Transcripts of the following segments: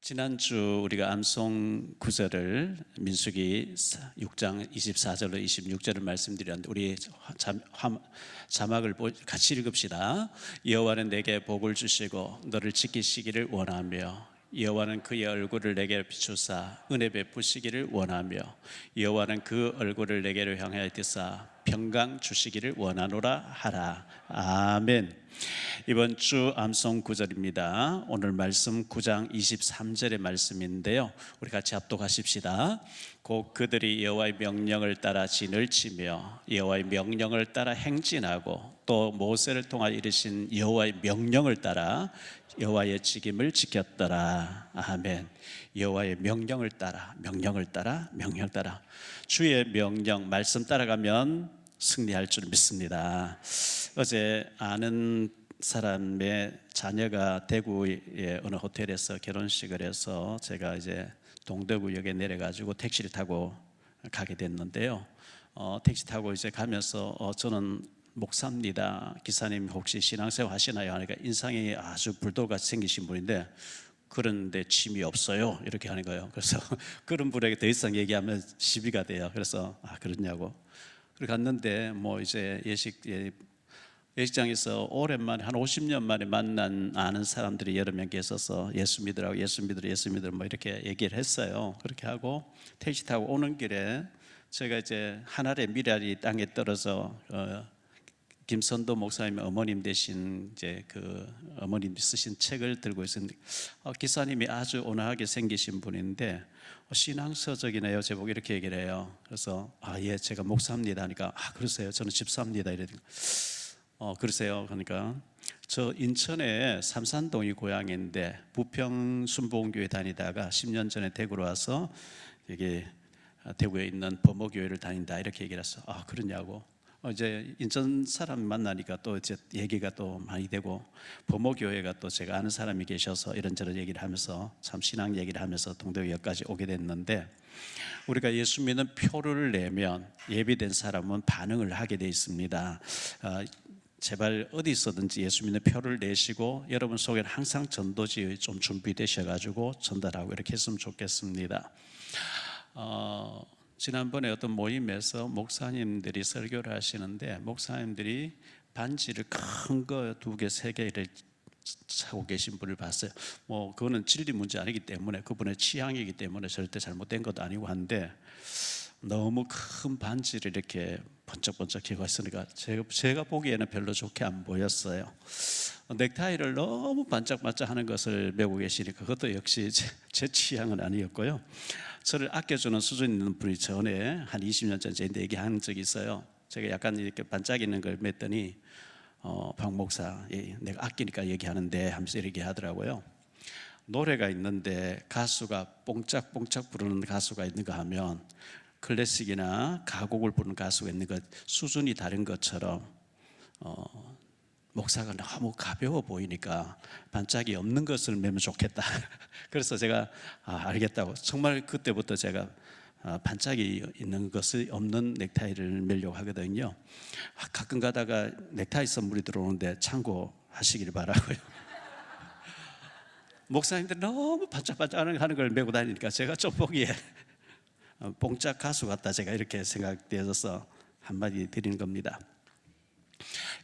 지난주 우리가 암송 구절을 민수기 6장 24절로 26절을 말씀드렸는데 우리 자막을 같이 읽읍시다. 여호와는 내게 복을 주시고 너를 지키시기를 원하며 여호와는 그의 얼굴을 내게 비추사 은혜 베푸시기를 원하며 여호와는 그 얼굴을 내게로 향하여 드사 평강 주시기를 원하노라 하라. 아멘. 이번 주 암송 구절입니다. 오늘 말씀 9장 23절의 말씀인데요, 우리 같이 합독하십시다. 곧 그들이 여호와의 명령을 따라 진을 치며 여호와의 명령을 따라 행진하고 또 모세를 통하여 이르신 여호와의 명령을 따라 여호와의 직임을 지켰더라. 아멘. 여호와의 명령을 따라 명령을 따라 주의 명령 말씀 따라가면 승리할 줄 믿습니다. 어제 아는 사람의 자녀가 대구의 어느 호텔에서 결혼식을 해서 제가 이제 동대구역에 내려가지고 택시를 타고 가게 됐는데요. 택시 타고 이제 가면서 저는 목사입니다. 기사님 혹시 신앙생활 하시나요? 하니까 인상이 아주 불도같이 생기신 분인데 그런데 취미 없어요 이렇게 하는 거예요. 그래서 그런 분에게 더 이상 얘기하면 시비가 돼요. 그래서 그러냐고. 그리고 갔는데 뭐 이제 예식장에서 오랜만에 한 50년 만에 만난 아는 사람들이 여러 명 계셔서 예수 믿으라고 예수 믿으라 뭐 이렇게 얘기를 했어요. 그렇게 하고 택시 타고 오는 길에 제가 이제 하늘의 미랄이 땅에 떨어져 김선도 목사님 어머님 되신 이제 그 어머님 쓰신 책을 들고 있었는데 기사님이 아주 온화하게 생기신 분인데 신앙서적이네요. 제보고 이렇게 얘기를 해요. 그래서 예 제가 목사입니다 하니까 그러세요? 저는 집사입니다 이러니까 그러세요? 그러니까 저 인천에 삼산동이 고향인데 부평 순복음교회 다니다가 10년 전에 대구로 와서 여기 대구에 있는 범어교회를 다닌다 이렇게 얘기를 했어. 그러냐고. 이제 인천 사람 만나니까 또 이제 얘기가 또 많이 되고 범어교회가 또 제가 아는 사람이 계셔서 이런저런 얘기를 하면서 참 신앙 얘기를 하면서 동대구역까지 오게 됐는데 우리가 예수 믿는 표를 내면 예비된 사람은 반응을 하게 돼 있습니다. 제발 어디서든지 예수 믿는 표를 내시고 여러분 속에는 항상 전도지 좀 준비되셔가지고 전달하고 이렇게 했으면 좋겠습니다. 지난번에 어떤 모임에서 목사님들이 설교를 하시는데 목사님들이 반지를 큰 거 2개, 3개를 차고 계신 분을 봤어요. 뭐 그거는 진리 문제 아니기 때문에 그분의 취향이기 때문에 절대 잘못된 것도 아니고 한데 너무 큰 반지를 이렇게 번쩍번쩍 끼고 있으니까 제가 보기에는 별로 좋게 안 보였어요. 넥타이를 너무 반짝반짝 하는 것을 메고 계시니까 그것도 역시 제 취향은 아니었고요. 저를 아껴주는 수준 있는 분이 전에 한 20년 전에 저한테 얘기한 적이 있어요. 제가 약간 이렇게 반짝이는 걸 맸더니 박 목사 내가 아끼니까 얘기하는데 하면서 이렇게 하더라고요. 노래가 있는데 가수가 뽕짝뽕짝 부르는 가수가 있는가 하면 클래식이나 가곡을 부르는 가수가 있는 것 수준이 다른 것처럼 목사가 너무 가벼워 보이니까 반짝이 없는 것을 매면 좋겠다. 그래서 제가 알겠다고 정말 그때부터 제가 반짝이 있는 것이 없는 넥타이를 매려고 하거든요. 가끔 가다가 넥타이 선물이 들어오는데 참고하시길 바라고요. 목사님들 너무 반짝반짝 하는 걸 메고 다니니까 제가 좀 보기에 뽕짝 가수 같다 제가 이렇게 생각되어서 한마디 드리는 겁니다.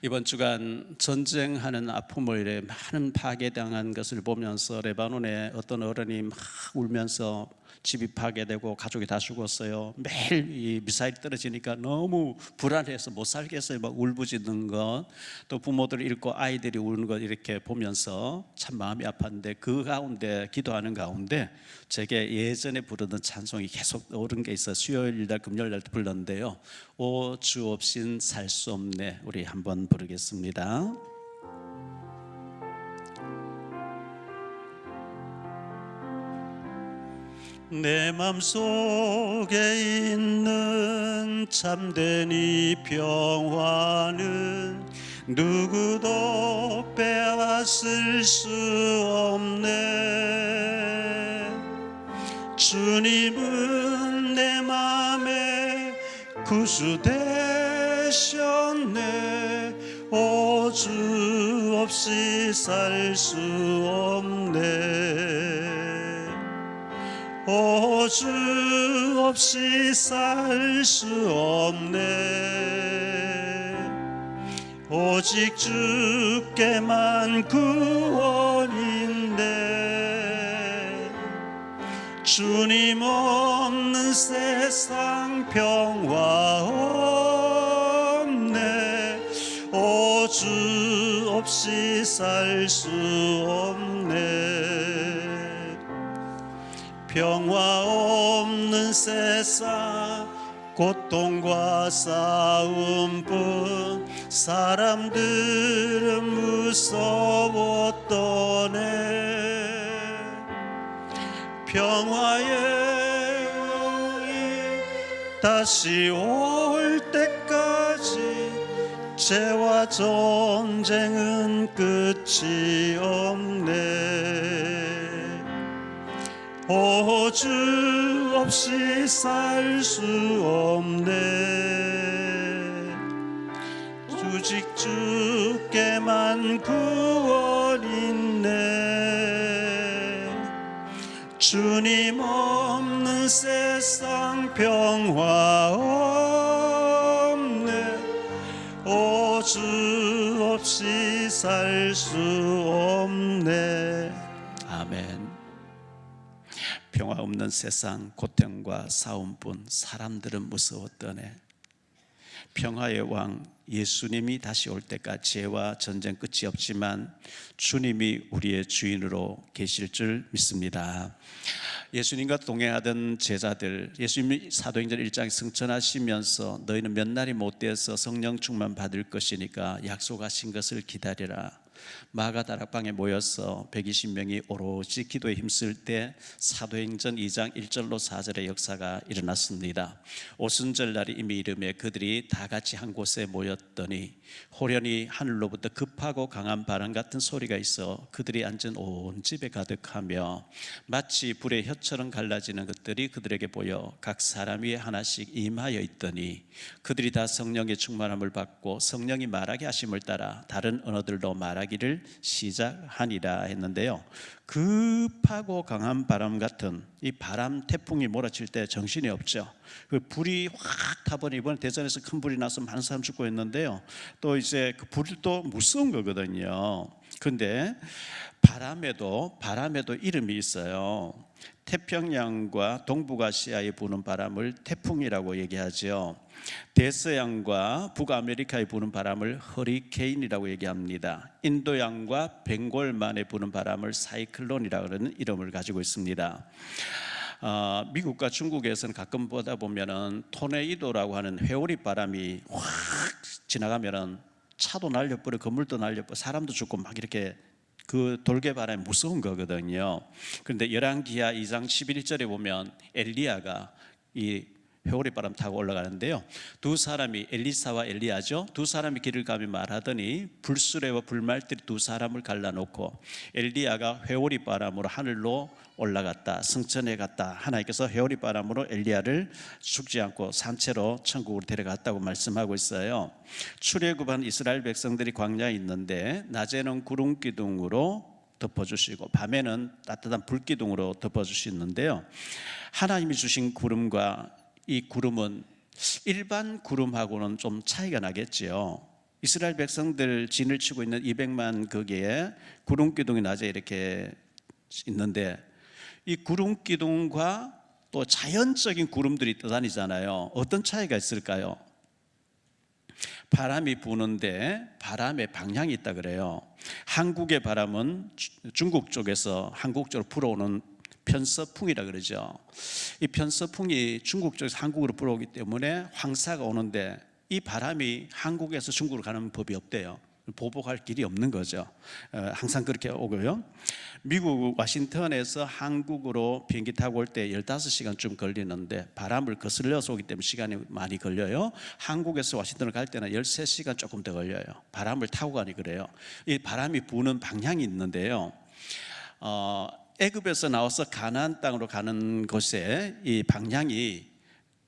이번 주간 전쟁하는 아픔을 많은 파괴당한 것을 보면서 레바논에 어떤 어른이 막 울면서 집이 파괴되고 가족이 다 죽었어요. 매일 이 미사일 떨어지니까 너무 불안해서 못 살겠어요. 막 울부짖는 것, 또 부모들 잃고 아이들이 우는 것 이렇게 보면서 참 마음이 아팠는데 그 가운데 기도하는 가운데 제게 예전에 부르던 찬송이 계속 오른 게 있어요. 수요일날 금요일날 불렀는데요. 오 주 없인 살 수 없네. 우리 한번 부르겠습니다. 내 맘속에 있는 참된 이 평화는 누구도 빼앗을 수 없네. 주님은 내 맘에 구주 되셨네. 오 주 없이 살 수 없네. 오 주 없이 살 수 없네. 오직 주께만 구원인데 주님 없는 세상 평화 없네. 오 주 없이 살 수 없네. 평화 없는 세상 고통과 싸움뿐 사람들은 무서웠더네. 평화의 영이 다시 올 때까지 죄와 전쟁은 끝이 없네. 오 주 없이 살 수 없네. 오직 주께만 구원 있네. 주님 없는 세상 평화 없네. 오 주 없이 살 수 없네. 아멘. 평화 없는 세상 고통과 싸움뿐 사람들은 무서웠더네. 평화의 왕 예수님이 다시 올 때까지 죄와 전쟁 끝이 없지만 주님이 우리의 주인으로 계실 줄 믿습니다. 예수님과 동행하던 제자들, 예수님이 사도행전 1장에 승천하시면서 너희는 몇 날이 못되어서 성령 충만 받을 것이니까 약속하신 것을 기다리라. 마가 다락방에 모여서 120명이 오롯이 기도에 힘쓸 때 사도행전 2장 1절로 4절의 역사가 일어났습니다. 오순절 날이 이미 이르매 그들이 다 같이 한 곳에 모였더니 호련히 하늘로부터 급하고 강한 바람 같은 소리가 있어 그들이 앉은 온 집에 가득하며 마치 불의 혀처럼 갈라지는 것들이 그들에게 보여 각 사람 위에 하나씩 임하여 있더니 그들이 다 성령의 충만함을 받고 성령이 말하게 하심을 따라 다른 언어들로 말하기를 시작하니라 했는데요. 급하고 강한 바람 같은 이 바람 태풍이 몰아칠 때 정신이 없죠. 그 불이 확 타버리니 이번에 대전에서 큰 불이 나서 많은 사람 죽고 했는데요. 또 이제 그 불도 무서운 거거든요. 그런데 바람에도 이름이 있어요. 태평양과 동북아시아에 부는 바람을 태풍이라고 얘기하죠. 대서양과 북아메리카에 부는 바람을 허리케인이라고 얘기합니다. 인도양과 벵골만에 부는 바람을 사이클론이라고 하는 이름을 가지고 있습니다. 미국과 중국에서는 가끔 보다 보면은 토네이도라고 하는 회오리 바람이 확 지나가면은 차도 날려버려, 건물도 날려버려, 사람도 죽고 막 이렇게 그 돌개바람이 무서운 거거든요. 그런데 열왕기하 2장 11절에 보면 엘리야가 이 회오리 바람 타고 올라가는데요. 두 사람이 엘리사와 엘리야죠. 두 사람이 길을 가며 말하더니 불수레와 불말들이 두 사람을 갈라놓고 엘리야가 회오리 바람으로 하늘로 올라갔다, 승천해 갔다. 하나님께서 회오리 바람으로 엘리야를 죽지 않고 산채로 천국으로 데려갔다고 말씀하고 있어요. 출애굽한 이스라엘 백성들이 광야에 있는데 낮에는 구름 기둥으로 덮어주시고 밤에는 따뜻한 불기둥으로 덮어주시는데요. 하나님이 주신 구름과 이 구름은 일반 구름하고는 좀 차이가 나겠지요. 이스라엘 백성들 진을 치고 있는 200만 거기에 구름 기둥이 낮에 이렇게 있는데 이 구름 기둥과 또 자연적인 구름들이 떠다니잖아요. 어떤 차이가 있을까요? 바람이 부는데 바람의 방향이 있다 그래요. 한국의 바람은 중국 쪽에서 한국 쪽으로 불어오는 편서풍이라 그러죠. 이 편서풍이 중국 쪽에서 한국으로 불어오기 때문에 황사가 오는데 이 바람이 한국에서 중국으로 가는 법이 없대요. 보복할 길이 없는 거죠. 항상 그렇게 오고요. 미국 워싱턴에서 한국으로 비행기 타고 올 때 15시간쯤 걸리는데 바람을 거슬려서 오기 때문에 시간이 많이 걸려요. 한국에서 워싱턴을 갈 때는 13시간 조금 더 걸려요. 바람을 타고 가니 그래요. 이 바람이 부는 방향이 있는데요. 애굽에서 나와서 가나안 땅으로 가는 곳에 이 방향이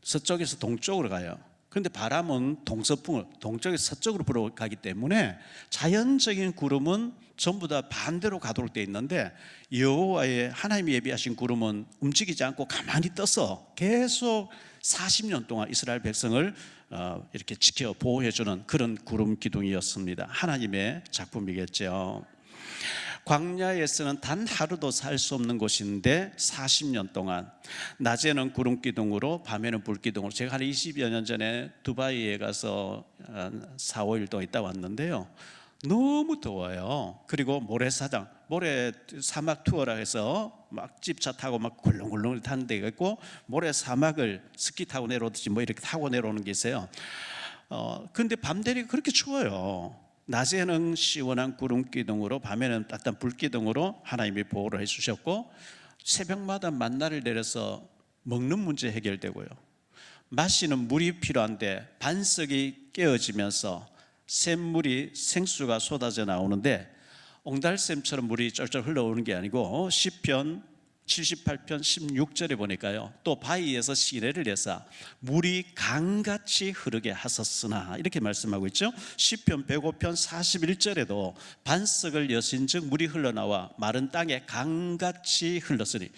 서쪽에서 동쪽으로 가요. 그런데 바람은 동서풍을 동쪽에서 서쪽으로 불어가기 때문에 자연적인 구름은 전부 다 반대로 가도록 되어 있는데 여호와의 하나님이 예비하신 구름은 움직이지 않고 가만히 떠서 계속 40년 동안 이스라엘 백성을 이렇게 지켜 보호해주는 그런 구름 기둥이었습니다. 하나님의 작품이겠죠. 광야에서는 단 하루도 살 수 없는 곳인데 40년 동안 낮에는 구름 기둥으로 밤에는 불 기둥으로, 제가 한 20여 년 전에 두바이에 가서 4, 5일 동안 있다 왔는데요, 너무 더워요. 그리고 모래사장, 모래 사막 투어라 해서 막 집차 타고 막 굴렁굴렁 타는 데가 있고, 모래 사막을 스키 타고 내려오듯이 뭐 이렇게 타고 내려오는 게 있어요. 근데 밤 되니까 그렇게 추워요. 낮에는 시원한 구름 기둥으로, 밤에는 따뜻한 불 기둥으로 하나님이 보호를 해주셨고, 새벽마다 만나를 내려서 먹는 문제 해결되고요, 마시는 물이 필요한데 반석이 깨어지면서 샘물이 생수가 쏟아져 나오는데 옹달샘처럼 물이 쩔쩔 흘러오는 게 아니고, 시편 78편 16절에 보니까요, 또 바위에서 시내를 내사 물이 강같이 흐르게 하셨으나 이렇게 말씀하고 있죠. 시편 105편 41절에도 반석을 여신즉 물이 흘러나와 마른 땅에 강같이 흘렀으니,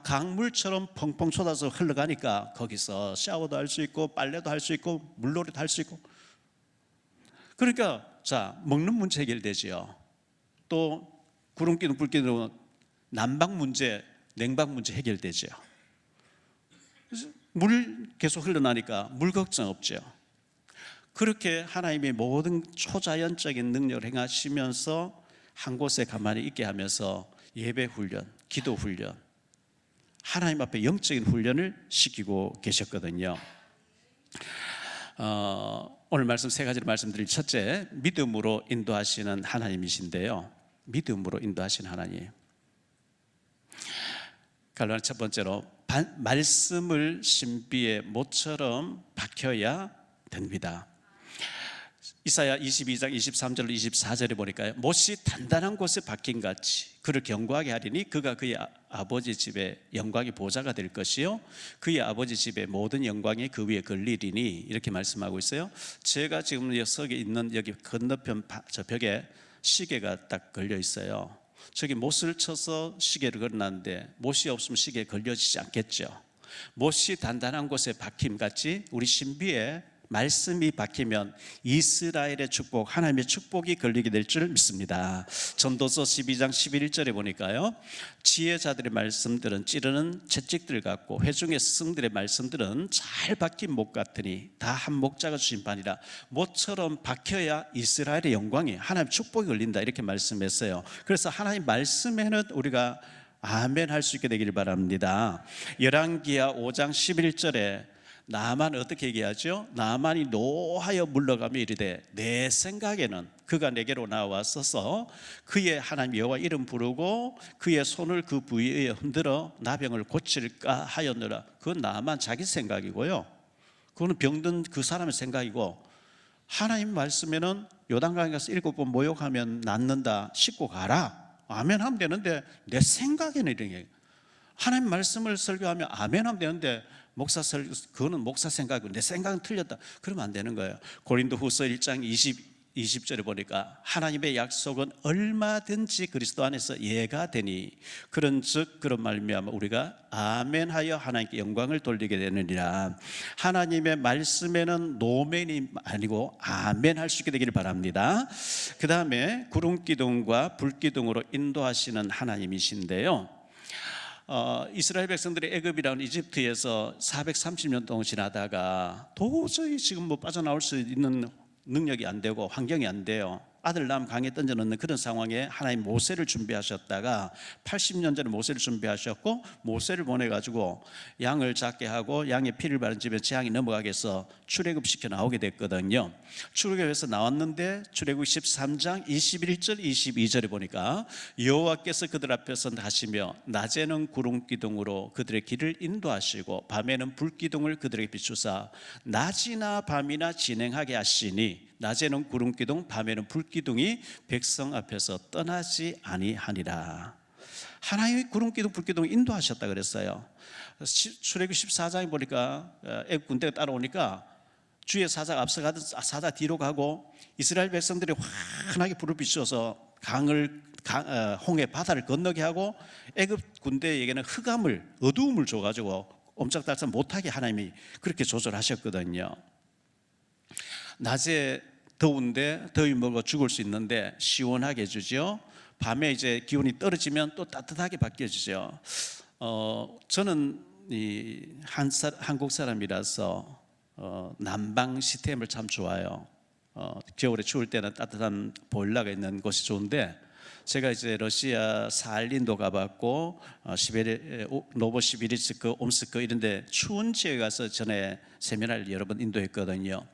강물처럼 펑펑 쏟아서 흘러가니까 거기서 샤워도 할 수 있고 빨래도 할 수 있고 물놀이도 할 수 있고, 그러니까 자, 먹는 문제 해결되지요. 또 구름기둥 불기둥은 난방 문제, 냉방 문제 해결되죠. 그래서 물 계속 흘러나니까 물 걱정 없죠. 그렇게 하나님의 모든 초자연적인 능력을 행하시면서 한 곳에 가만히 있게 하면서 예배 훈련, 기도 훈련, 하나님 앞에 영적인 훈련을 시키고 계셨거든요. 오늘 말씀 세 가지를 말씀드릴, 첫째, 믿음으로 인도하시는 하나님이신데요. 믿음으로 인도하시는 하나님. 갈라디아 첫 번째로, 말씀을 신비의 못처럼 박혀야 됩니다. 이사야 22장 23절 24절에 보니까요, 못이 단단한 곳에 박힌 같이 그를 견고하게 하리니 그가 그의 아버지 집에 영광의 보좌가 될 것이요 그의 아버지 집의 모든 영광이 그 위에 걸리리니, 이렇게 말씀하고 있어요. 제가 지금 여기 있는 여기 건너편 저 벽에 시계가 딱 걸려 있어요. 저기 못을 쳐서 시계를 걸어놨는데 못이 없으면 시계에 걸려지지 않겠죠. 못이 단단한 곳에 박힘같이 우리 신비에 말씀이 박히면 이스라엘의 축복, 하나님의 축복이 걸리게 될 줄 믿습니다. 전도서 12장 11절에 보니까요, 지혜자들의 말씀들은 찌르는 채찍들 같고 회중의 스승들의 말씀들은 잘 박힌 못 같으니 다 한 목자가 주신 바니라. 못처럼 박혀야 이스라엘의 영광이, 하나님의 축복이 걸린다, 이렇게 말씀했어요. 그래서 하나님 말씀에는 우리가 아멘 할 수 있게 되기를 바랍니다. 열왕기하 5장 11절에 나아만 어떻게 얘기하죠? 나아만이 노하여 물러가며 이르되 내 생각에는 그가 내게로 나와서서 그의 하나님 여호와 이름 부르고 그의 손을 그 부위에 흔들어 나병을 고칠까 하였느라. 그건 나아만 자기 생각이고요, 그거는 병든 그 사람의 생각이고, 하나님 말씀에는 요단강에 가서 7번 모욕하면 낫는다, 씻고 가라, 아멘 하면 되는데 내 생각에는 이런 게, 하나님 말씀을 설교하면 아멘 하면 되는데 목사 설교, 그거는 목사 생각이고 내 생각은 틀렸다, 그러면 안 되는 거예요. 고린도후서 1장 20절에 보니까 하나님의 약속은 얼마든지 그리스도 안에서 예가 되니 그런즉 그런 말미암아 우리가 아멘하여 하나님께 영광을 돌리게 되느니라. 하나님의 말씀에는 노멘이 아니고 아멘 할 수 있게 되기를 바랍니다. 그 다음에 구름기둥과 불기둥으로 인도하시는 하나님이신데요, 이스라엘 백성들이 애굽이라는 이집트에서 430년 동안 지나다가 도저히 지금 뭐 빠져나올 수 있는 능력이 안 되고 환경이 안 돼요. 아들 낳으면 강에 던져놓는 그런 상황에 하나님 모세를 준비하셨다가 80년 전에 모세를 준비하셨고, 모세를 보내가지고 양을 잡게 하고 양의 피를 바른 집에 재앙이 넘어가게 해서 출애굽시켜 나오게 됐거든요. 출애굽에서 나왔는데 출애굽 13장 21절 22절에 보니까 여호와께서 그들 앞에서 하시며 낮에는 구름기둥으로 그들의 길을 인도하시고 밤에는 불기둥을 그들에게 비추사 낮이나 밤이나 진행하게 하시니 낮에는 구름기둥 밤에는 불기둥이 백성 앞에서 떠나지 아니하니라. 하나님이 구름기둥 불기둥을 인도하셨다 그랬어요. 출애굽 14장에 보니까 애굽 군대가 따라오니까 주의 사자가 앞서가든 사자 뒤로 가고 이스라엘 백성들이 환하게 불을 비추어서 홍해 바다를 건너게 하고 애굽 군대에게는 흑암을 어두움을 줘가지고 옴짝달싹 못하게 하나님이 그렇게 조절하셨거든요. 낮에 더운데 더위 먹어 죽을 수 있는데 시원하게 해주죠. 밤에 이제 기온이 떨어지면 또 따뜻하게 바뀌어지죠. 저는 한국 사람이라서 난방 시스템을 참 좋아해요. 겨울에 추울 때는 따뜻한 보일러가 있는 곳이 좋은데, 제가 이제 러시아 사할린도 가봤고 노보시비리스크, 옴스크 이런데 추운 지역에 가서 전에 세미나를 여러 번 인도했거든요.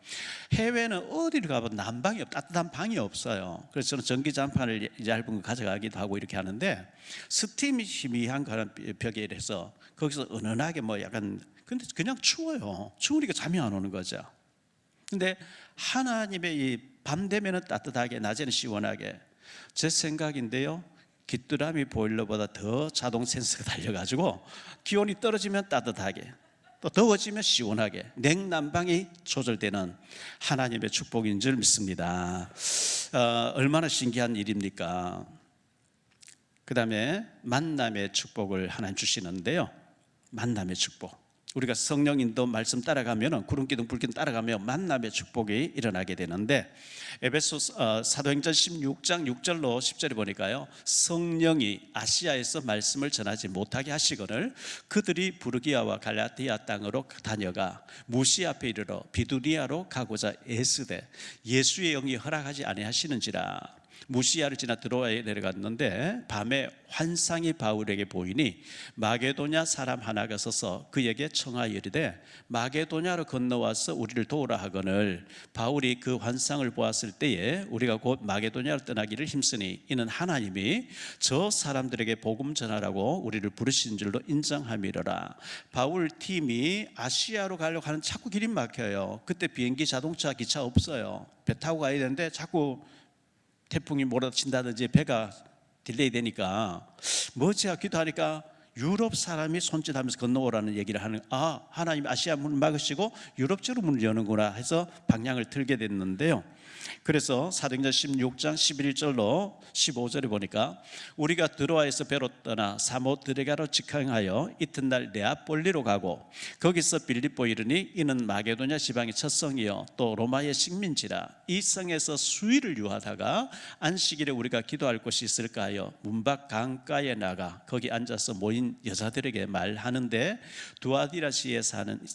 해외는 어디를 가봐도 난방이 따뜻한 방이 없어요. 그래서 저는 전기장판을 얇은 거 가져가기도 하고 이렇게 하는데, 스팀이 희미한 그런 벽에 이래서 거기서 은은하게 약간, 근데 그냥 추워요. 추우니까 잠이 안 오는 거죠. 근데 하나님의 이 밤 되면은 따뜻하게, 낮에는 시원하게. 제 생각인데요, 귀뚜라미 보일러보다 더 자동 센서가 달려가지고 기온이 떨어지면 따뜻하게, 또 더워지면 시원하게 냉난방이 조절되는 하나님의 축복인 줄 믿습니다. 얼마나 신기한 일입니까? 그 다음에 만남의 축복을 하나님 주시는데요, 만남의 축복. 우리가 성령 인도 말씀 따라가면, 구름기둥 불기둥 따라가면 만남의 축복이 일어나게 되는데, 에베소 사도행전 16장 6절로 10절에 보니까요, 성령이 아시아에서 말씀을 전하지 못하게 하시거늘 그들이 부르기아와 갈라디아 땅으로 다녀가 무시 앞에 이르러 비두니아로 가고자 애쓰되 예수의 영이 허락하지 아니하시는지라. 무시아를 지나 드로아에 내려갔는데 밤에 환상이 바울에게 보이니 마게도냐 사람 하나가 서서 그에게 청하여 이르되 마게도냐로 건너와서 우리를 도우라 하거늘 바울이 그 환상을 보았을 때에 우리가 곧 마게도냐로 떠나기를 힘쓰니 이는 하나님이 저 사람들에게 복음 전하라고 우리를 부르신 줄로 인정함이로라. 바울 팀이 아시아로 가려고 하는 자꾸 길이 막혀요. 그때 비행기, 자동차, 기차 없어요. 배 타고 가야 되는데 자꾸 태풍이 몰아친다든지 배가 딜레이 되니까 뭐지 기도하니까 유럽 사람이 손짓하면서 건너오라는 얘기를 하는, 하나님 아시아 문을 막으시고 유럽 쪽으로 문을 여는구나 해서 방향을 틀게 됐는데요. 그래서 사도행전 16장 11절로 15절에 보니까 우리가 드로아에서 배로 떠나 사모드레가로 직항하여 이튿날 네아폴리로 가고 거기서 빌립보 이르니 이는 마게도냐 지방의 첫 성이요 또 로마의 식민지라. 이 성에서 수일을 유하다가 안식일에 우리가 기도할 곳이 있을까 하여 문밖 강가에 나가 거기 앉아서 모인 여자들에게 말하는데, 두아디라시에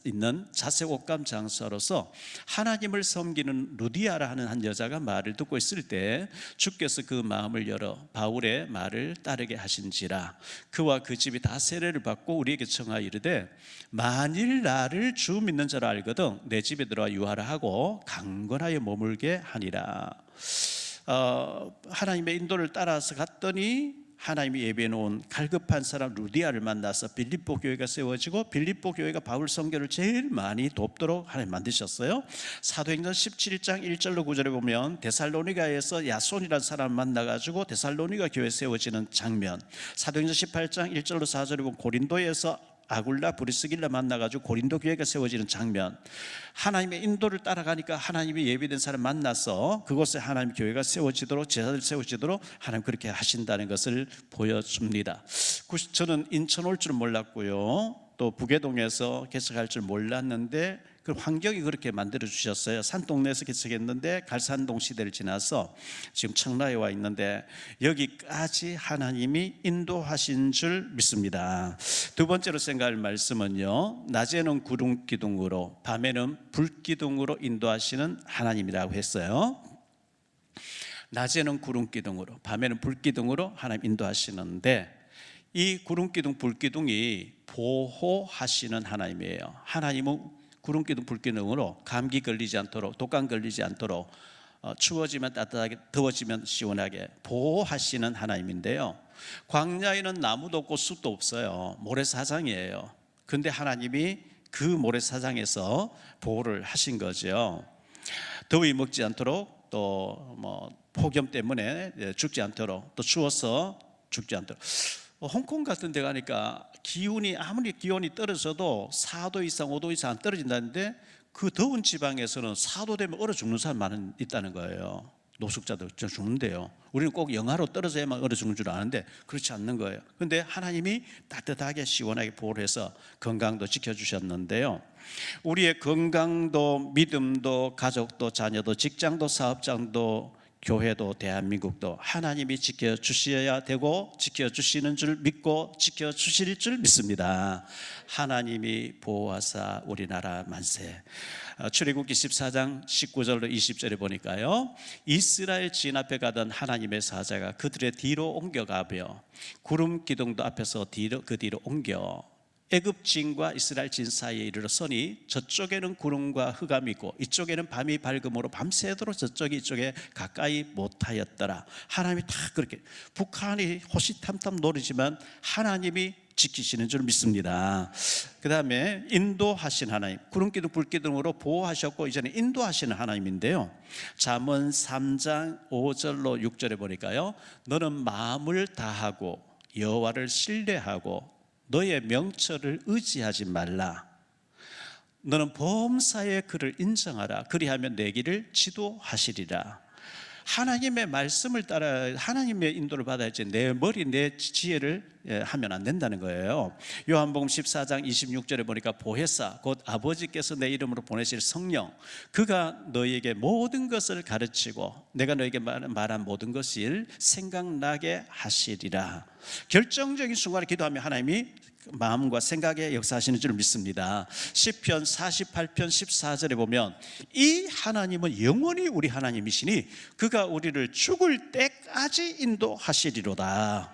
있는 자색옷감 장사로서 하나님을 섬기는 루디아라 하는 한 여자가 말을 듣고 있을 때 주께서 그 마음을 열어 바울의 말을 따르게 하신지라. 그와 그 집이 다 세례를 받고 우리에게 청하여 이르되 만일 나를 주 믿는 자로 알거든 내 집에 들어와 유하라 하고 강건하여 머물게 하니라. 하나님의 인도를 따라서 갔더니 하나님이 예비해 놓은 갈급한 사람 루디아를 만나서 빌립보 교회가 세워지고 빌립보 교회가 바울 선교를 제일 많이 돕도록 하나님 만드셨어요. 사도행전 17장 1절로 9절에 보면 데살로니가에서 야손이라는 사람을 만나가지고 데살로니가 교회 세워지는 장면, 사도행전 18장 1절로 4절에 보면 고린도에서 아굴라 브리스길라 만나가지고 고린도 교회가 세워지는 장면, 하나님의 인도를 따라가니까 하나님이 예비된 사람 만나서 그곳에 하나님 교회가 세워지도록, 제자들 세워지도록 하나님 그렇게 하신다는 것을 보여줍니다. 저는 인천 올 줄은 몰랐고요, 또 북해동에서 개척할 줄 몰랐는데 그 환경이 그렇게 만들어 주셨어요. 산동네에서 개척했는데 갈산동 시대를 지나서 지금 청라에 와 있는데 여기까지 하나님이 인도하신 줄 믿습니다. 두 번째로 생각할 말씀은요, 낮에는 구름 기둥으로 밤에는 불 기둥으로 인도하시는 하나님이라고 했어요. 낮에는 구름 기둥으로 밤에는 불 기둥으로 하나님 인도하시는데, 이 구름 기둥 불 기둥이 보호하시는 하나님이에요. 하나님은 구름 기둥 불 기둥으로 감기 걸리지 않도록, 독감 걸리지 않도록, 추워지면 따뜻하게, 더워지면 시원하게 보호하시는 하나님인데요, 광야에는 나무도 없고 숲도 없어요. 모래사장이에요. 그런데 하나님이 그 모래사장에서 보호를 하신 거죠. 더위 먹지 않도록, 또 폭염 때문에 죽지 않도록, 또 추워서 죽지 않도록. 홍콩 같은 데 가니까 아무리 기온이 떨어져도 4도 이상 5도 이상 안 떨어진다는데 그 더운 지방에서는 4도 되면 얼어 죽는 사람 많이 있다는 거예요. 노숙자들 죽는데요. 우리는 꼭 영하로 떨어져야만 얼어 죽는 줄 아는데 그렇지 않는 거예요. 그런데 하나님이 따뜻하게 시원하게 보호를 해서 건강도 지켜주셨는데요. 우리의 건강도 믿음도 가족도 자녀도 직장도 사업장도 교회도 대한민국도 하나님이 지켜주셔야 되고 지켜주시는 줄 믿고 지켜주실 줄 믿습니다. 하나님이 보호하사 우리나라 만세. 출애굽기 14장 19절로 20절에 보니까요, 이스라엘 진 앞에 가던 하나님의 사자가 그들의 뒤로 옮겨가며 구름 기둥도 앞에서 그 뒤로 옮겨 애굽 진과 이스라엘 진 사이에 이르렀으니 저쪽에는 구름과 흑암이 있고 이쪽에는 밤이 밝음으로 밤새도록 저쪽이 이쪽에 가까이 못하였더라. 하나님이 다 그렇게, 북한이 호시탐탐 노리지만 하나님이 지키시는 줄 믿습니다. 그 다음에 인도하신 하나님, 구름기둥 불기둥으로 보호하셨고 이제는 인도하시는 하나님인데요, 잠언 3장 5절로 6절에 보니까요, 너는 마음을 다하고 여호와를 신뢰하고 너의 명철을 의지하지 말라. 너는 범사의 그를 인정하라. 그리하면 내 길을 지도하시리라. 하나님의 말씀을 따라 하나님의 인도를 받아야지 내 머리 내 지혜를 하면 안 된다는 거예요. 요한복음 14장 26절에 보니까 보혜사 곧 아버지께서 내 이름으로 보내실 성령, 그가 너희에게 모든 것을 가르치고 내가 너희에게 말한 모든 것을 생각나게 하시리라. 결정적인 순간에 기도하면 하나님이 마음과 생각에 역사하시는 줄 믿습니다. 시편 48편 14절에 보면 이 하나님은 영원히 우리 하나님이시니 그가 우리를 죽을 때까지 인도하시리로다.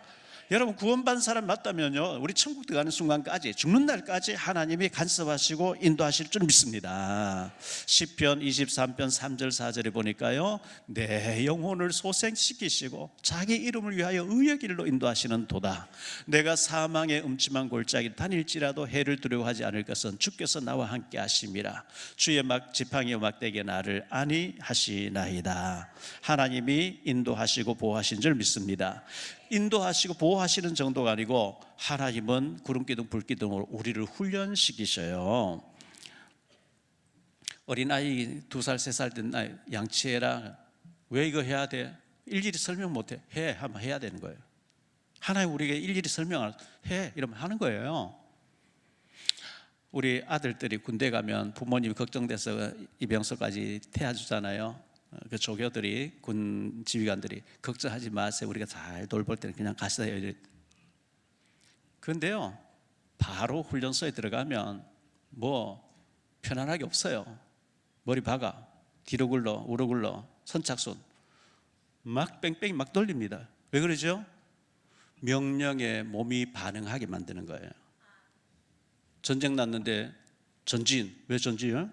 여러분, 구원받은 사람 맞다면요, 우리 천국 들어가는 순간까지, 죽는 날까지 하나님이 간섭하시고 인도하실 줄 믿습니다. 시편 23편 3절 4절에 보니까요, 내 영혼을 소생시키시고 자기 이름을 위하여 의의 길로 인도하시는 도다. 내가 사망의 음침한 골짜기 다닐지라도 해를 두려워하지 않을 것은 주께서 나와 함께 하심이라. 주의 지팡이와 막대기에 나를 안위하시나이다. 하나님이 인도하시고 보호하신 줄 믿습니다. 인도하시고 보호하시는 정도가 아니고 하나님은 구름기둥 불기둥으로 우리를 훈련시키셔요. 어린아이 2살 3살 된 아이 양치해라, 왜 이거 해야 돼? 일일이 설명 못해. 해 하면 해야 되는 거예요. 하나님 우리에게 일일이 설명을 해 이러면 하는 거예요. 우리 아들들이 군대 가면 부모님이 걱정돼서 입영소까지 태워주잖아요. 그 조교들이, 군 지휘관들이 걱정하지 마세요, 우리가 잘 돌볼 때는 그냥 가세요. 그런데요, 바로 훈련소에 들어가면 뭐 편안하게 없어요. 머리 박아, 뒤로 굴러 우로 굴러 선착순 막 뺑뺑이 막 돌립니다. 왜 그러죠? 명령에 몸이 반응하게 만드는 거예요. 전쟁 났는데 전진, 왜 전진이요?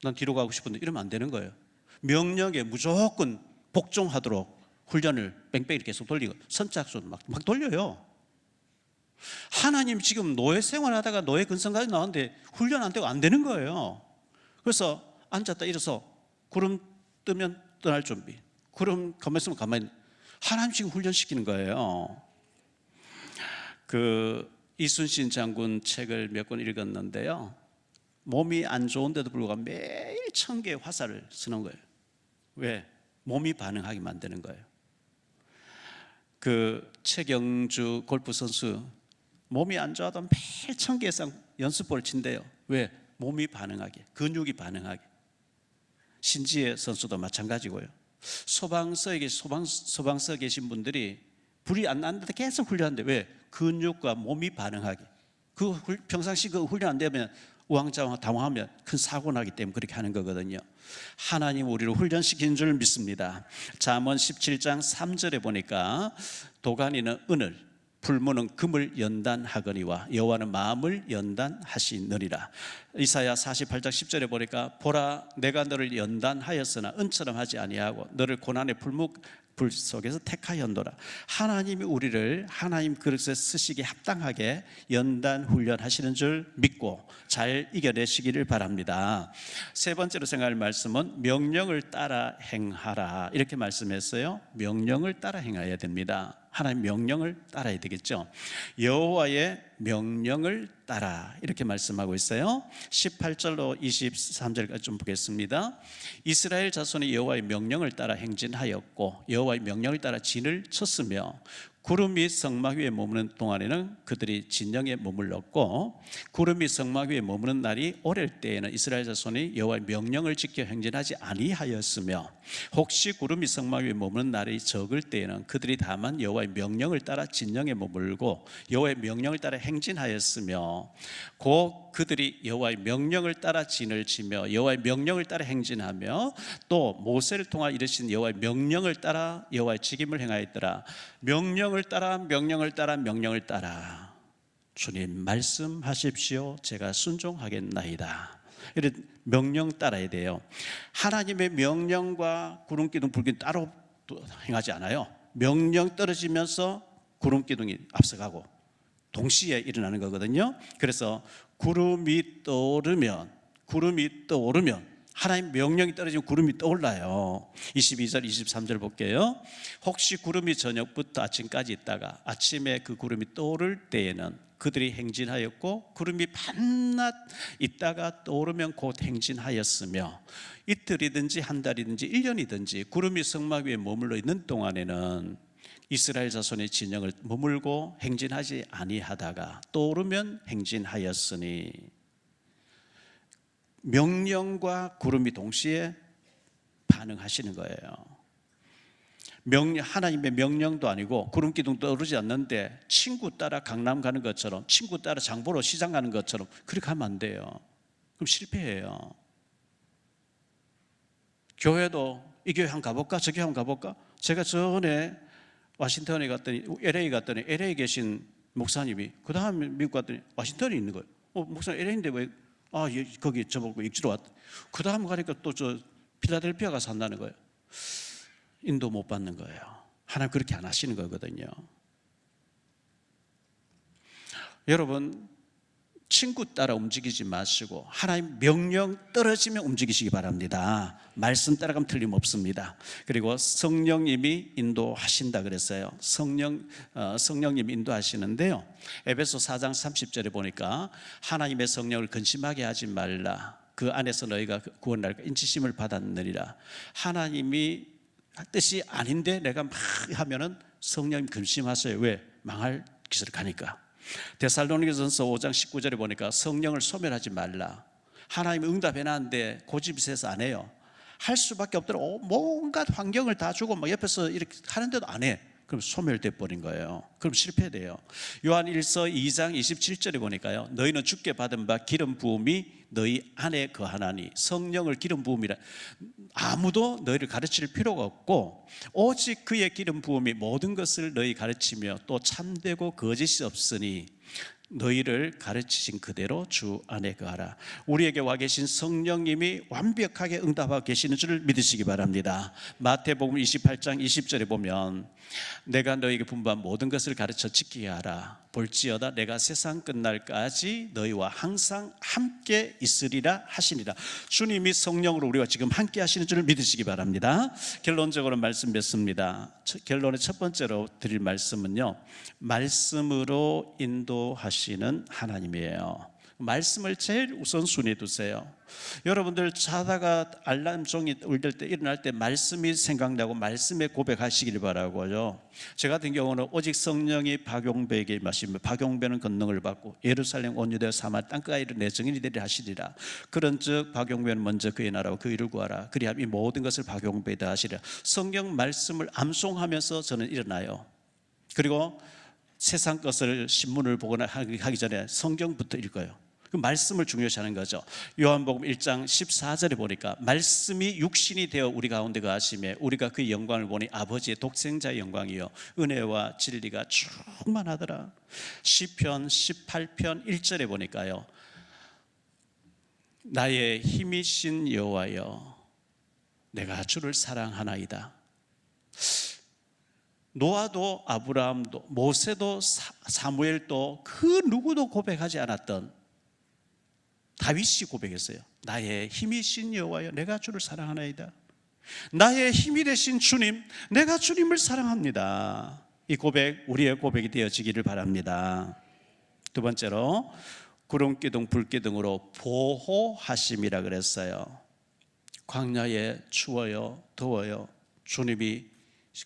난 뒤로 가고 싶은데 이러면 안 되는 거예요. 명령에 무조건 복종하도록 훈련을 뺑뺑이 계속 돌리고 선착순 막 돌려요. 하나님 지금 노예 생활하다가 노예 근성까지 나왔는데 훈련 안 되고 안 되는 거예요. 그래서 앉았다 일어서 구름 뜨면 떠날 준비, 구름 가만히 있으면 가만히. 하나님 지금 훈련시키는 거예요. 그 이순신 장군 책을 몇 권 읽었는데요, 몸이 안 좋은데도 불구하고 매일 1000개의 화살을 쓰는 거예요. 왜? 몸이 반응하게 만드는 거예요. 그 최경주 골프 선수 몸이 안 좋아도 매일 1000개 이상 연습볼을 친대요. 왜? 몸이 반응하게, 근육이 반응하게. 신지혜 선수도 마찬가지고요. 소방서에 계신 분들이 불이 안 났는데 계속 훈련하는데 왜? 근육과 몸이 반응하게. 그 평상시 그 훈련 안 되면 우왕좌왕 당황하면 큰 사고 나기 때문에 그렇게 하는 거거든요. 하나님 우리를 훈련시키는 줄 믿습니다. 잠언 17장 3절에 보니까 도가니는 은을, 불무는 금을 연단하거니와 여호와는 마음을 연단하시느니라. 이사야 48장 10절에 보니까 보라, 내가 너를 연단하였으나 은처럼 하지 아니하고 너를 고난의 불 속에서 택하였노라. 하나님이 우리를 하나님 그릇에 쓰시기에 합당하게 연단 훈련하시는 줄 믿고 잘 이겨내시기를 바랍니다. 세 번째로 생각할 말씀은 명령을 따라 행하라, 이렇게 말씀했어요. 명령을 따라 행해야 됩니다. 하나님 명령을 따라야 되겠죠. 여호와의 명령을 따라 이렇게 말씀하고 있어요. 18절로 23절까지 좀 보겠습니다. 이스라엘 자손이 여호와의 명령을 따라 행진하였고 여호와의 명령을 따라 진을 쳤으며 구름이 성막 위에 머무는 동안에는 그들이 진영에 머물렀고 구름이 성막 위에 머무는 날이 오랠 때에는 이스라엘 자손이 여호와의 명령을 지켜 행진하지 아니하였으며 혹시 구름이 성막 위에 머무는 날이 적을 때에는 그들이 다만 여호와의 명령을 따라 진영에 머물고 여호와의 명령을 따라 행진하였으며 곧 그들이 여호와의 명령을 따라 진을 치며 여호와의 명령을 따라 행진하며 또 모세를 통하 이르신 여호와의 명령을 따라 여호와의 직임을 행하였더라. 명령을 따라 주님 말씀하십시오. 제가 순종하겠나이다. 이런 명령 따라야 돼요. 하나님의 명령과 구름기둥 불기둥 따로 행하지 않아요. 명령 떨어지면서 구름기둥이 앞서가고 동시에 일어나는 거거든요. 그래서 구름이 떠오르면 하나님 명령이 떨어지면 구름이 떠올라요. 22절 23절 볼게요. 혹시 구름이 저녁부터 아침까지 있다가 아침에 그 구름이 떠오를 때에는 그들이 행진하였고 구름이 밤낮 있다가 떠오르면 곧 행진하였으며 이틀이든지 한 달이든지 1년이든지 구름이 성막 위에 머물러 있는 동안에는 이스라엘 자손의 진영을 머물고 행진하지 아니하다가 떠오르면 행진하였으니 명령과 구름이 동시에 반응하시는 거예요. 하나님의 명령도 아니고 구름기둥 떠오르지 않는데 친구 따라 강남 가는 것처럼 친구 따라 장보러 시장 가는 것처럼 그렇게 하면 안 돼요. 그럼 실패해요. 교회도 이 교회 한번 가볼까? 저 교회 한번 가볼까? 제가 전에 워싱턴에 갔더니 LA 계신 목사님이 그 다음에 미국 갔더니 워싱턴에 있는 거예요. 목사님 LA인데 왜 거기 저보고 익주로 왔다. 그 다음 가니까 또 저 필라델피아 가서 산다는 거예요. 인도 못 받는 거예요. 하나님 그렇게 안 하시는 거거든요. 여러분 친구 따라 움직이지 마시고 하나님 명령 떨어지면 움직이시기 바랍니다. 말씀 따라가면 틀림없습니다. 그리고 성령님이 인도하신다 그랬어요. 성령님이 인도하시는데요. 에베소 4장 30절에 보니까 하나님의 성령을 근심하게 하지 말라. 그 안에서 너희가 구원날까 인치심을 받았느니라. 하나님이 뜻이 아닌데 내가 막 하면은 성령님 근심하세요. 왜? 망할 길을 가니까. 데살로니가전서 5장 19절에 보니까 성령을 소멸하지 말라. 하나님 응답해놨는데 고집이 세서 안 해요. 할 수밖에 없도록 뭔가 환경을 다 주고 막 옆에서 이렇게 하는데도 안 해. 그럼 소멸돼 버린 거예요. 그럼 실패돼요. 요한 1서 2장 27절에 보니까요. 너희는 주께 받은 바 기름 부음이 너희 안에 거하나니 성령을 기름 부음이라. 아무도 너희를 가르칠 필요가 없고 오직 그의 기름 부음이 모든 것을 너희 가르치며 또 참되고 거짓이 없으니 너희를 가르치신 그대로 주 안에 거하라. 우리에게 와 계신 성령님이 완벽하게 응답하고 계시는 줄 믿으시기 바랍니다. 마태복음 28장 20절에 보면 내가 너희에게 분부한 모든 것을 가르쳐 지키게 하라. 볼지어다 내가 세상 끝날까지 너희와 항상 함께 있으리라 하시니라. 주님이 성령으로 우리와 지금 함께 하시는 줄 믿으시기 바랍니다. 결론적으로 말씀 맺습니다. 결론의 첫 번째로 드릴 말씀은요, 말씀으로 인도하시는 하나님이에요. 말씀을 제일 우선순위에 두세요. 여러분들 자다가 알람 종이 울릴 때 일어날 때 말씀이 생각나고 말씀에 고백하시길 바라고요. 저 같은 경우는 오직 성령이 박용배에게 임하시면 박용배는 권능을 받고 예루살렘 온 유대 사마리아 땅끝까지 내 증인이 되리라 하시리라. 그런즉 박용배는 먼저 그의 나라와 그 일을 구하라. 그리하면 이 모든 것을 박용배에다 하시리라. 성경 말씀을 암송하면서 저는 일어나요. 그리고 세상 것을 신문을 보거나 하기 전에 성경부터 읽어요. 그 말씀을 중요시하는 거죠. 요한복음 1장 14절에 보니까 말씀이 육신이 되어 우리 가운데 거하시매 우리가 그 영광을 보니 아버지의 독생자의 영광이요 은혜와 진리가 충만하더라. 시편 18편 1절에 보니까요, 나의 힘이신 여호와여 내가 주를 사랑하나이다. 노아도 아브라함도 모세도 사무엘도 그 누구도 고백하지 않았던 다윗이 고백했어요. 나의 힘이신 여호와여 내가 주를 사랑하나이다. 나의 힘이 되신 주님 내가 주님을 사랑합니다. 이 고백 우리의 고백이 되어지기를 바랍니다. 두 번째로 구름기둥 불기둥으로 보호하심이라 그랬어요. 광야에 추워요, 더워요. 주님이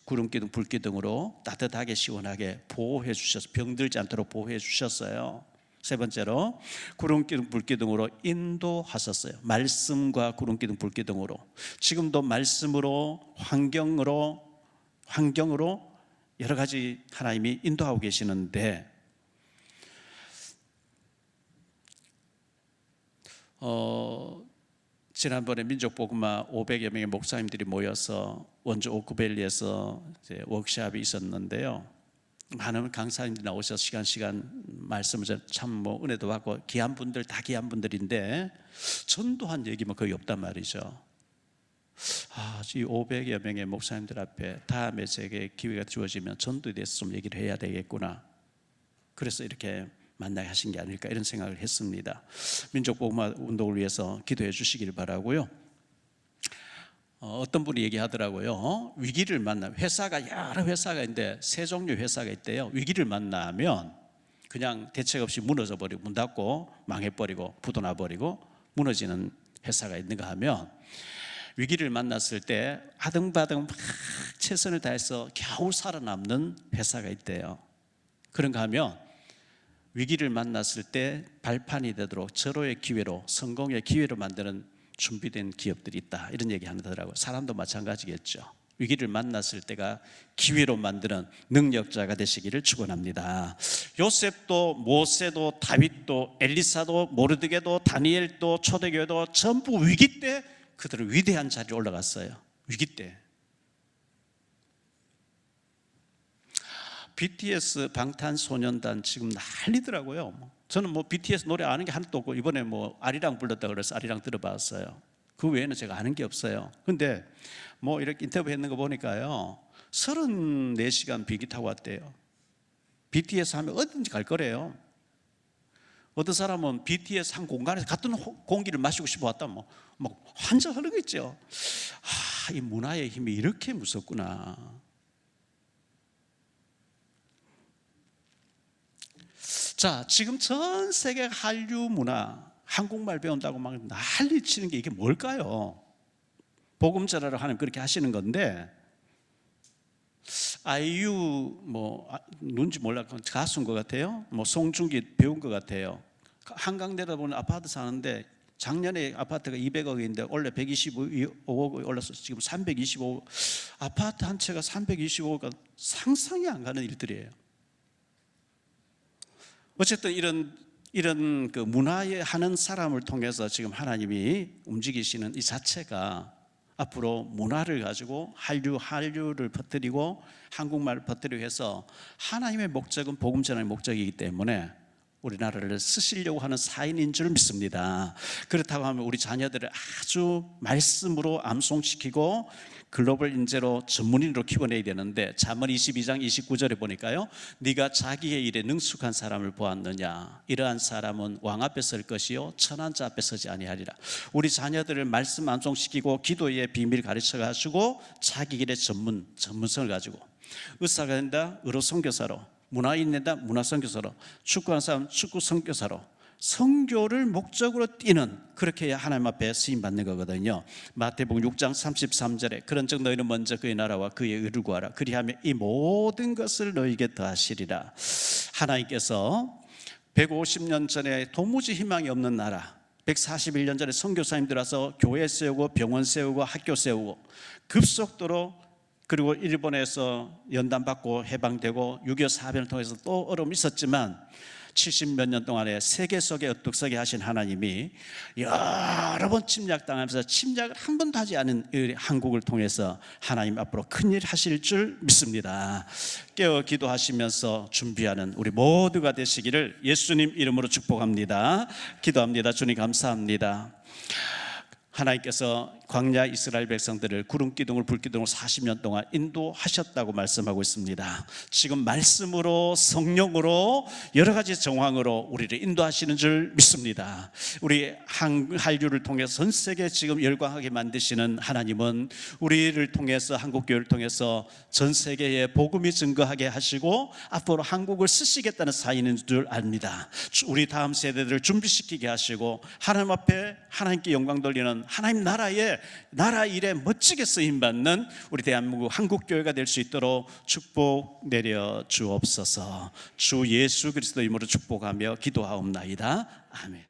구름기둥 불기둥으로 따뜻하게 시원하게 보호해 주셔서 병들지 않도록 보호해 주셨어요. 세 번째로 구름기둥 불기둥으로 인도하셨어요. 말씀과 구름기둥 불기둥으로 지금도 말씀으로 환경으로 여러 가지 하나님이 인도하고 계시는데 지난번에 민족복음화 500여 명의 목사님들이 모여서 원주 오크밸리에서 워크숍이 있었는데요. 많은 강사님들이 나오셔서 시간 말씀을 참 은혜도 받고 귀한 분들 다 귀한 분들인데 전도한 얘기만 거의 없단 말이죠. 이 500여 명의 목사님들 앞에 다음에 제게 기회가 주어지면 전도에 대해서 좀 얘기를 해야 되겠구나. 그래서 이렇게 만나게 하신 게 아닐까 이런 생각을 했습니다. 민족복음화 운동을 위해서 기도해 주시기를 바라고요. 어떤 분이 얘기하더라고요. 위기를 만나면 회사가 여러 회사가 있는데 세 종류 회사가 있대요. 위기를 만나면 그냥 대책 없이 무너져 버리고 문 닫고 망해버리고 부도나버리고 무너지는 회사가 있는가 하면 위기를 만났을 때 아등바등 막 최선을 다해서 겨우 살아남는 회사가 있대요. 그런가 하면 위기를 만났을 때 발판이 되도록 절호의 기회로 성공의 기회로 만드는 준비된 기업들이 있다 이런 얘기 하더라고요. 사람도 마찬가지겠죠. 위기를 만났을 때가 기회로 만드는 능력자가 되시기를 축원합니다. 요셉도 모세도 다윗도 엘리사도 모르드게도 다니엘도 초대교회도 전부 위기 때 그들은 위대한 자리에 올라갔어요. 위기 때. BTS 방탄소년단 지금 난리더라고요. 저는 BTS 노래 아는 게 하나도 없고 이번에 아리랑 불렀다 그래서 아리랑 들어봤어요. 그 외에는 제가 아는 게 없어요. 근데 이렇게 인터뷰 했는 거 보니까요 34시간 비행기 타고 왔대요. BTS 하면 어딘지 갈 거래요. 어떤 사람은 BTS 한 공간에서 같은 공기를 마시고 싶어 왔다 환장 흐르겠죠. 이 문화의 힘이 이렇게 무섭구나. 자, 지금 전 세계 한류 문화, 한국말 배운다고 막 난리 치는 게 이게 뭘까요? 복음 전하러 하나님 그렇게 하시는 건데 아이유 누군지 몰라 가수인 것 같아요. 송중기 배운 것 같아요. 한강대다 보면 아파트 사는데 작년에 아파트가 200억인데 원래 125억 올라서 지금 325억 아파트 한 채가 325억가 상상이 안 가는 일들이에요. 어쨌든 이런 그 문화에 하는 사람을 통해서 지금 하나님이 움직이시는 이 자체가 앞으로 문화를 가지고 한류를 퍼뜨리고 한국말을 퍼뜨리고 해서 하나님의 목적은 복음 전하는 목적이기 때문에 우리나라를 쓰시려고 하는 사인인 줄 믿습니다. 그렇다고 하면 우리 자녀들을 아주 말씀으로 암송시키고 글로벌 인재로 전문인으로 키워내야 되는데 잠언 22장 29절에 보니까요 네가 자기의 일에 능숙한 사람을 보았느냐 이러한 사람은 왕 앞에 설 것이요 천한 자 앞에 서지 아니하리라. 우리 자녀들을 말씀 암송시키고 기도의 비밀 가르쳐가지고 자기 일의 전문성을 가지고 의사가 된다 의료 선교사로 문화인 된다 문화 선교사로 축구하는 사람 축구 선교사로 선교를 목적으로 뛰는 그렇게 해야 하나님 앞에 쓰임받는 거거든요. 마태복음 6장 33절에 그런즉 너희는 먼저 그의 나라와 그의 의를 구하라 그리하면 이 모든 것을 너희에게 더하시리라. 하나님께서 150년 전에 도무지 희망이 없는 나라 141년 전에 선교사님들 와서 교회 세우고 병원 세우고 학교 세우고 급속도로 그리고 일본에서 연단받고 해방되고 6.25 사변을 통해서 또 어려움이 있었지만 70몇 년 동안에 세계 속에 어떡서게 하신 하나님이 여러 번 침략당하면서 침략을 한 번도 하지 않은 한국을 통해서 하나님 앞으로 큰일 하실 줄 믿습니다. 깨어 기도하시면서 준비하는 우리 모두가 되시기를 예수님 이름으로 축복합니다. 기도합니다. 주님 감사합니다. 하나님께서 광야 이스라엘 백성들을 구름 기둥을 불 기둥으로 40년 동안 인도하셨다고 말씀하고 있습니다. 지금 말씀으로 성령으로 여러 가지 정황으로 우리를 인도하시는 줄 믿습니다. 우리 한류를 통해서 전 세계 지금 열광하게 만드시는 하나님은 우리를 통해서 한국교회를 통해서 전 세계에 복음이 증거하게 하시고 앞으로 한국을 쓰시겠다는 사인인 줄 압니다. 우리 다음 세대들을 준비시키게 하시고 하나님 앞에 하나님께 영광 돌리는 하나님 나라의 나라 일에 멋지게 쓰임받는 우리 대한민국 한국교회가 될 수 있도록 축복 내려 주옵소서. 주 예수 그리스도 이름으로 축복하며 기도하옵나이다. 아멘.